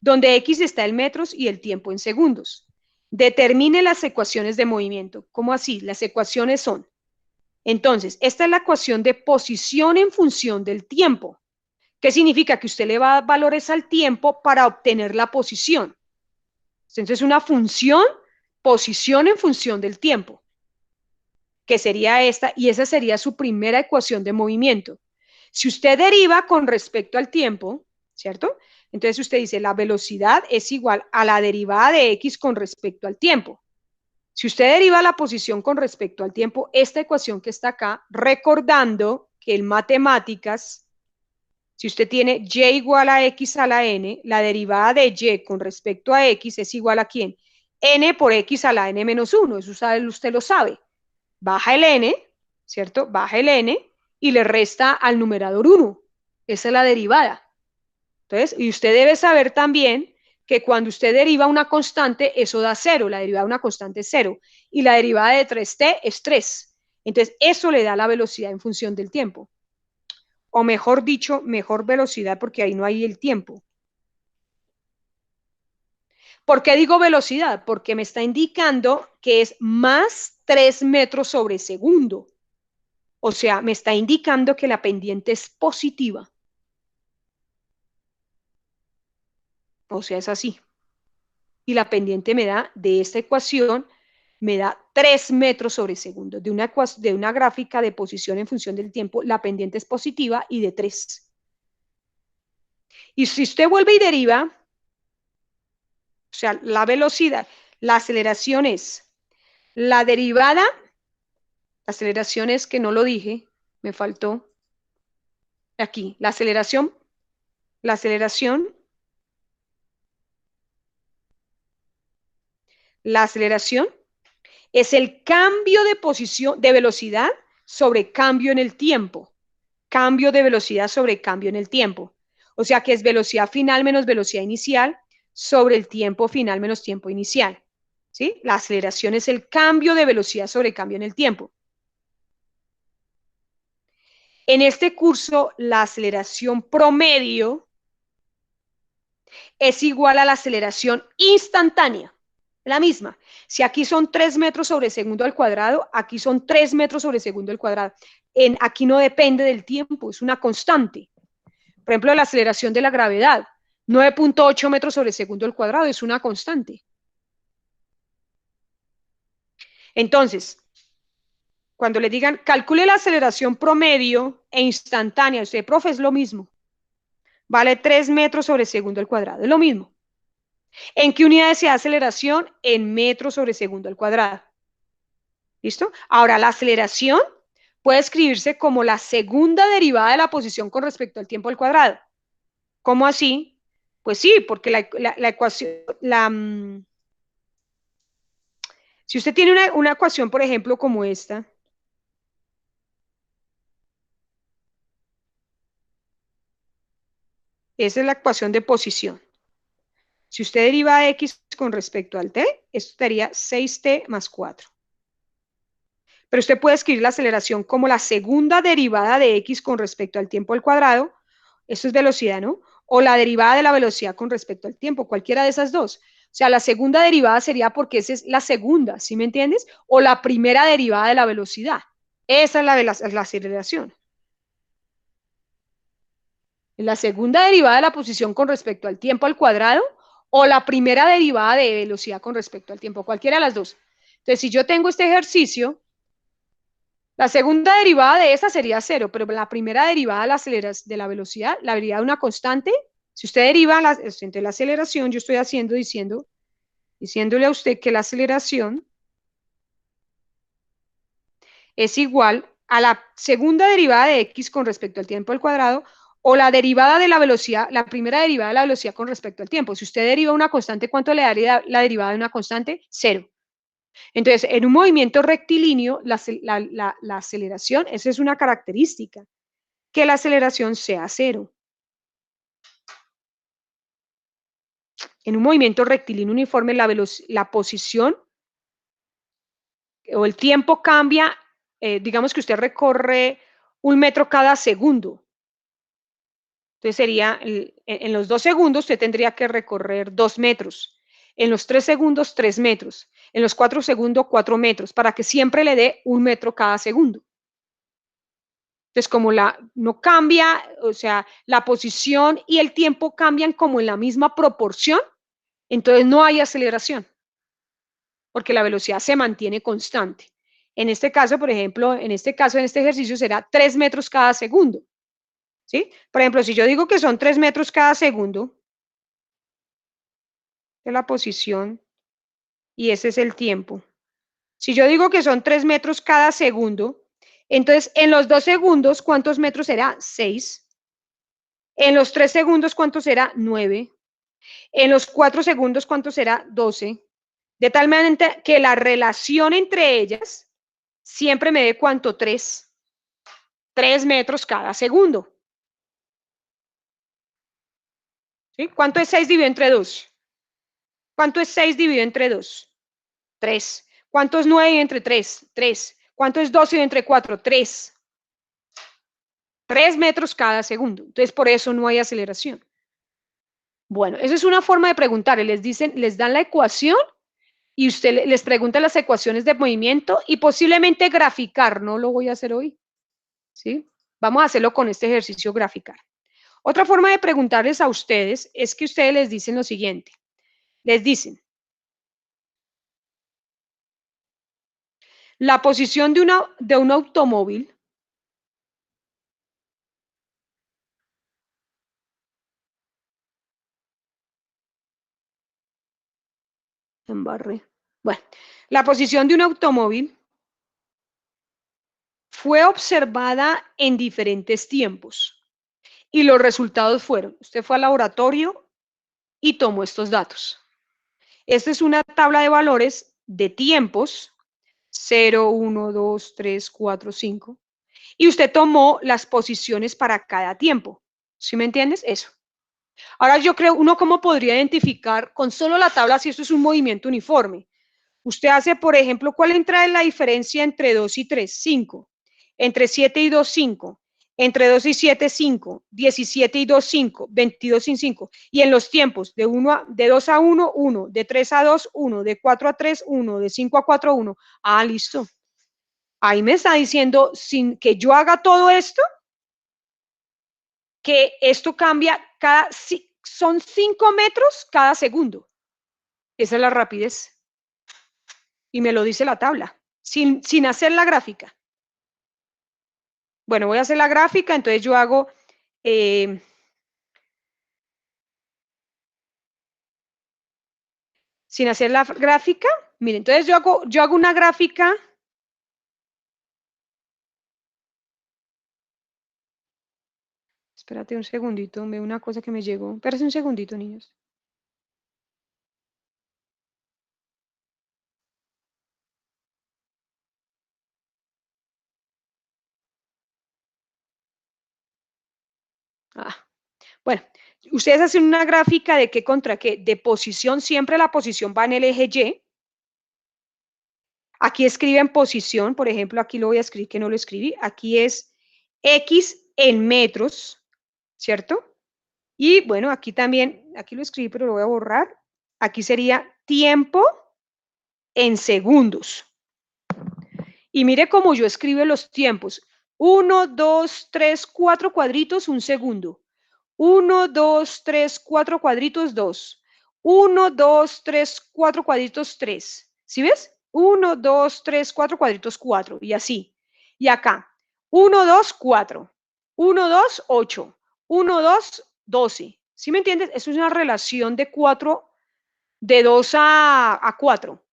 donde X está en metros y el tiempo en segundos. Determine las ecuaciones de movimiento. ¿Cómo así? Las ecuaciones son, entonces, esta es la ecuación de posición en función del tiempo. ¿Qué significa? Que usted le va a dar valores al tiempo para obtener la posición. Entonces, una función, posición en función del tiempo, que sería esta, y esa sería su primera ecuación de movimiento. Si usted deriva con respecto al tiempo, ¿cierto? Entonces usted dice, la velocidad es igual a la derivada de X con respecto al tiempo. Si usted deriva la posición con respecto al tiempo, esta ecuación que está acá, recordando que en matemáticas, si usted tiene y igual a x a la n, la derivada de y con respecto a x es igual a ¿quién? N por x a la n menos 1, eso usted lo sabe. Baja el n, ¿cierto? Baja el n y le resta al numerador 1. Esa es la derivada. Entonces, y usted debe saber también que cuando usted deriva una constante, eso da 0, la derivada de una constante es 0, y la derivada de 3t es 3. Entonces, eso le da la velocidad en función del tiempo. O mejor dicho, mejor velocidad porque ahí no hay el tiempo. ¿Por qué digo velocidad? Porque me está indicando que es más 3 metros sobre segundo. O sea, me está indicando que la pendiente es positiva. O sea, es así. Y la pendiente me da, de esta ecuación, me da 3 metros sobre segundo. De una gráfica de posición en función del tiempo, la pendiente es positiva y de 3. Y si usted vuelve y deriva, o sea, la velocidad, la aceleración es la derivada, la aceleración es que no lo dije, me faltó aquí, la aceleración La aceleración es el cambio de posición, de velocidad sobre cambio en el tiempo. Cambio de velocidad sobre cambio en el tiempo. O sea que es velocidad final menos velocidad inicial sobre el tiempo final menos tiempo inicial. ¿Sí? La aceleración es el cambio de velocidad sobre cambio en el tiempo. En este curso, la aceleración promedio es igual a la aceleración instantánea. La misma. Si aquí son 3 metros sobre segundo al cuadrado, aquí son 3 metros sobre segundo al cuadrado. Aquí no depende del tiempo, es una constante. Por ejemplo, la aceleración de la gravedad, 9.8 metros sobre segundo al cuadrado, es una constante. Entonces, cuando le digan, calcule la aceleración promedio e instantánea, usted, profe, es lo mismo. Vale 3 metros sobre segundo al cuadrado, es lo mismo. ¿En qué unidades se da aceleración? En metros sobre segundo al cuadrado. ¿Listo? Ahora, la aceleración puede escribirse como la segunda derivada de la posición con respecto al tiempo al cuadrado. ¿Cómo así? Pues sí, porque la ecuación, si usted tiene una ecuación, por ejemplo, como esta, esa es la ecuación de posición. Si usted deriva x con respecto al t, esto daría 6t más 4. Pero usted puede escribir la aceleración como la segunda derivada de x con respecto al tiempo al cuadrado. Esto es velocidad, ¿no? O la derivada de la velocidad con respecto al tiempo, cualquiera de esas dos. O sea, la segunda derivada sería porque esa es la segunda, ¿sí me entiendes? O la primera derivada de la velocidad. Esa es la aceleración. La segunda derivada de la posición con respecto al tiempo al cuadrado o la primera derivada de velocidad con respecto al tiempo, cualquiera de las dos. Entonces, si yo tengo este ejercicio, la segunda derivada de esta sería 0, pero la primera derivada de la velocidad, la derivada de una constante, si usted deriva entre la aceleración, yo estoy diciéndole a usted que la aceleración es igual a la segunda derivada de x con respecto al tiempo al cuadrado o la derivada de la velocidad, la primera derivada de la velocidad con respecto al tiempo. Si usted deriva una constante, ¿cuánto le daría la derivada de una constante? 0. Entonces, en un movimiento rectilíneo, la aceleración, esa es una característica, que la aceleración sea 0. En un movimiento rectilíneo uniforme, la posición o el tiempo cambia, digamos que usted recorre 1 metro cada segundo. Entonces sería, en los 2 segundos usted tendría que recorrer 2 metros. En los 3 segundos, 3 metros. En los 4 segundos, 4 metros, para que siempre le dé 1 metro cada segundo. Entonces, como no cambia, o sea, la posición y el tiempo cambian como en la misma proporción, entonces no hay aceleración, porque la velocidad se mantiene constante. En este caso, por ejemplo, en este ejercicio será 3 metros cada segundo. ¿Sí? Por ejemplo, si yo digo que son 3 metros cada segundo de la posición y ese es el tiempo. Si yo digo que son 3 metros cada segundo, entonces en los 2 segundos, ¿cuántos metros será? 6. En los 3 segundos, ¿cuánto será? 9. En los 4 segundos, ¿cuánto será? 12. De tal manera que la relación entre ellas siempre me dé ¿cuánto? 3. 3 metros cada segundo. ¿Sí? ¿Cuánto es 6 dividido entre 2? ¿Cuánto es 6 dividido entre 2? 3. ¿Cuánto es 9 dividido entre 3? 3. ¿Cuánto es 12 dividido entre 4? 3. 3 metros cada segundo. Entonces, por eso no hay aceleración. Bueno, esa es una forma de preguntar. Les dan la ecuación y usted les pregunta las ecuaciones de movimiento y posiblemente graficar. No lo voy a hacer hoy. ¿Sí? Vamos a hacerlo con este ejercicio graficar. Otra forma de preguntarles a ustedes es que ustedes les dicen lo siguiente. Les dicen, la posición de un automóvil Bueno, la posición de un automóvil fue observada en diferentes tiempos y los resultados fueron, usted fue al laboratorio y tomó estos datos. Esta es una tabla de valores de tiempos, 0, 1, 2, 3, 4, 5. Y usted tomó las posiciones para cada tiempo. ¿Sí me entiendes? Eso. Ahora yo creo, uno cómo podría identificar con solo la tabla si esto es un movimiento uniforme. Usted hace, por ejemplo, ¿cuál entra en la diferencia entre 2 y 3? 5. Entre 7 y 2, 5. Entre 2 y 7, 5. 17 y 2, 5. 22 y 5. Y en los tiempos, de 2 a 1, 1. De 3 a 2, 1. De 4 a 3, 1. De 5 a 4, 1. Ah, listo. Ahí me está diciendo, sin que yo haga todo esto, que esto cambia son 5 metros cada segundo. Esa es la rapidez. Y me lo dice la tabla, sin hacer la gráfica. Bueno, voy a hacer la gráfica, entonces yo hago... sin hacer la gráfica, miren, entonces yo hago una gráfica. Espérate un segundito, veo una cosa que me llegó. Espérate un segundito, niños. Bueno, ustedes hacen una gráfica de qué contra qué, de posición, siempre la posición va en el eje Y. Aquí escriben posición, por ejemplo, aquí lo voy a escribir que no lo escribí. Aquí es X en metros, ¿cierto? Y bueno, aquí también, aquí lo escribí, pero lo voy a borrar. Aquí sería tiempo en segundos. Y mire cómo yo escribo los tiempos. 1, 2, 3, 4 cuadritos, un segundo. 1, 2, 3, 4 cuadritos, 2. 1, 2, 3, 4 cuadritos, 3. ¿Sí ves? 1, 2, 3, 4 cuadritos, 4. Y así. Y acá. 1, 2, 4. 1, 2, 8. 1, 2, 12. ¿Sí me entiendes? Eso es una relación de 4, de 2 a 4.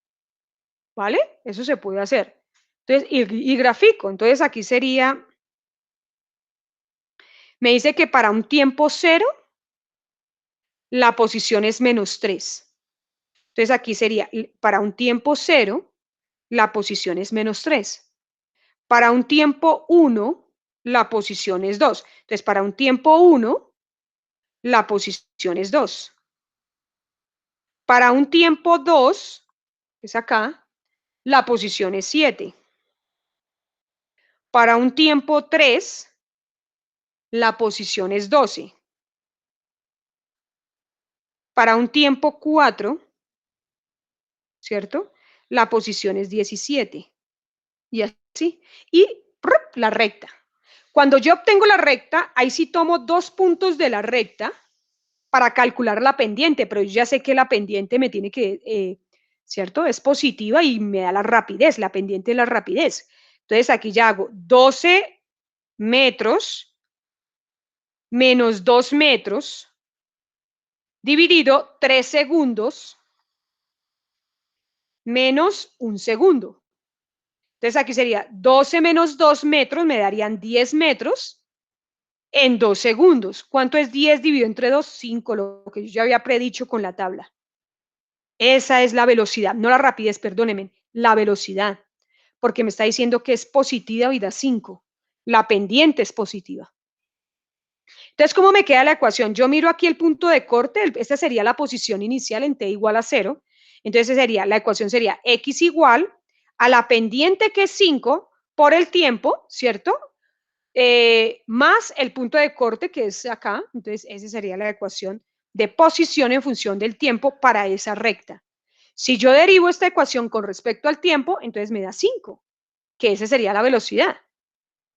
¿Vale? Eso se puede hacer. Entonces, y grafico. Entonces, aquí sería, me dice que para un tiempo 0, la posición es menos 3. Entonces, aquí sería, para un tiempo 0, la posición es menos 3. Para un tiempo 1, la posición es 2. Entonces, para un tiempo 1, la posición es 2. Para un tiempo 2, que es acá, la posición es 7. Para un tiempo 3, la posición es 12. Para un tiempo 4, ¿cierto? La posición es 17. Y así. Y la recta. Cuando yo obtengo la recta, ahí sí tomo 2 puntos de la recta para calcular la pendiente, pero yo ya sé que la pendiente me tiene que, ¿cierto? Es positiva y me da la rapidez, la pendiente es la rapidez. Entonces aquí ya hago 12 metros menos 2 metros dividido 3 segundos menos 1 segundo. Entonces aquí sería 12 menos 2 metros, me darían 10 metros en 2 segundos. ¿Cuánto es 10 dividido entre 2? 5, lo que yo ya había predicho con la tabla. Esa es la velocidad, no la rapidez, perdónenme, la velocidad, porque me está diciendo que es positiva y da 5. La pendiente es positiva. Entonces, ¿cómo me queda la ecuación? Yo miro aquí el punto de corte, esta sería la posición inicial en t igual a 0. Entonces, la ecuación sería x igual a la pendiente que es 5 por el tiempo, ¿cierto? Más el punto de corte que es acá. Entonces, esa sería la ecuación de posición en función del tiempo para esa recta. Si yo derivo esta ecuación con respecto al tiempo, entonces me da 5, que esa sería la velocidad.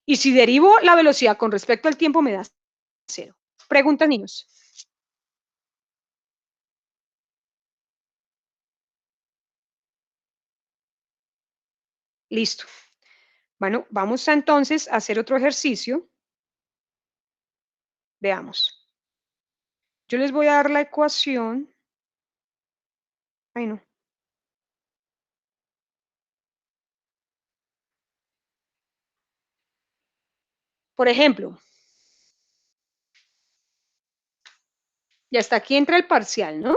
Y si derivo la velocidad con respecto al tiempo, me da 0. Preguntas, niños. Listo. Bueno, vamos entonces a hacer otro ejercicio. Veamos. Yo les voy a dar la ecuación. Ay, no. Por ejemplo, y hasta aquí entra el parcial, ¿no?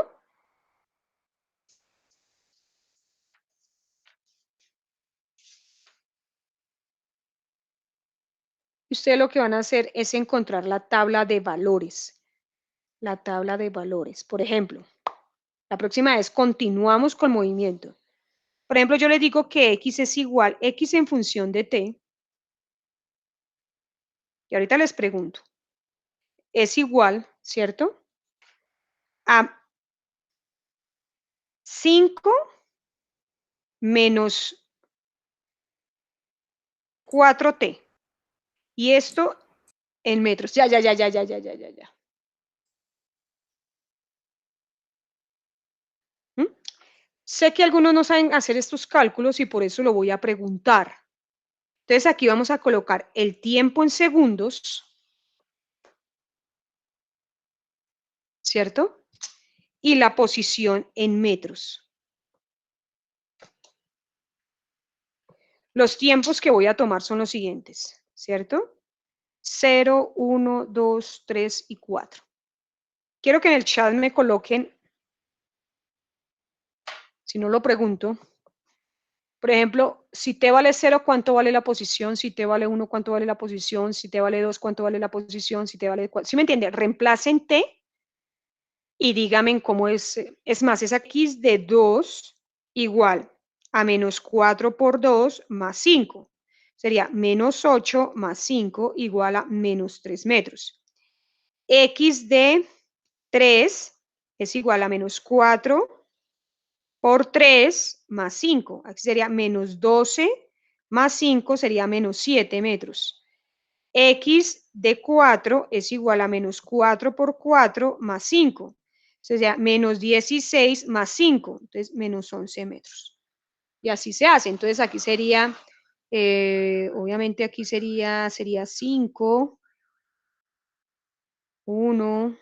ustedes lo que van a hacer es encontrar la tabla de valores. La tabla de valores. Por ejemplo, la próxima vez continuamos con movimiento. Por ejemplo, yo les digo que X es igual, X en función de T. Y ahorita les pregunto. Es igual, ¿cierto? A 5 menos 4T. Y esto en metros. Ya. Sé que algunos no saben hacer estos cálculos y por eso lo voy a preguntar. Entonces aquí vamos a colocar el tiempo en segundos, ¿cierto? Y la posición en metros. Los tiempos que voy a tomar son los siguientes, ¿cierto? 0, 1, 2, 3 y 4. Quiero que en el chat me coloquen, si no lo pregunto, por ejemplo, si T vale 0, ¿cuánto vale la posición? Si T vale 1, ¿cuánto vale la posición? Si T vale 2, ¿cuánto vale la posición? Si T vale 4, ¿sí me entiende? Reemplacen T y díganme cómo es. Es más, es aquí de 2 igual a menos 4 por 2 más 5. Sería menos 8 más 5 igual a menos 3 metros. X de 3 es igual a menos 4 por 3 más 5. Aquí sería menos 12 más 5 sería menos 7 metros. X de 4 es igual a menos 4 por 4 más 5. Sería menos 16 más 5. Entonces, menos 11 metros. Y así se hace. Entonces, aquí sería, obviamente aquí sería 5, 1,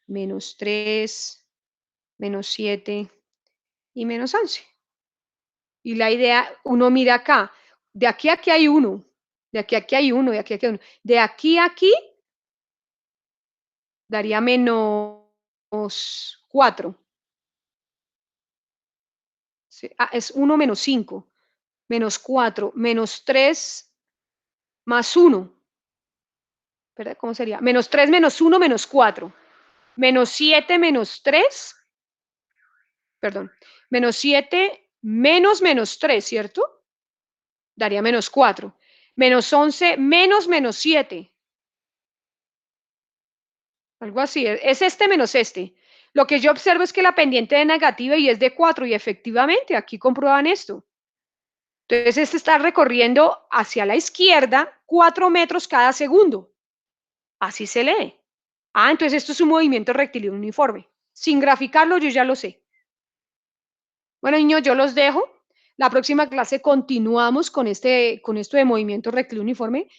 menos 3, menos 7 y menos 11. Y la idea, uno mira acá, de aquí a aquí hay 1, de aquí a aquí hay 1, de aquí a aquí hay 1. De aquí a aquí daría menos 4. Sí, es 1 menos 5, menos 4, menos 3 más 1. ¿Verdad? ¿Cómo sería? Menos 3 menos 1 menos 4. Menos 7 menos 3. Perdón. Menos 7 menos 3, ¿cierto? Daría menos 4. Menos 11 menos 7. Algo así. Es este menos este. Lo que yo observo es que la pendiente es negativa y es de 4. Y efectivamente, aquí comprueban esto. Entonces, este está recorriendo hacia la izquierda 4 metros cada segundo. Así se lee. Entonces esto es un movimiento rectilíneo uniforme. Sin graficarlo, yo ya lo sé. Bueno, niños, yo los dejo. La próxima clase continuamos con esto de movimiento rectilíneo uniforme.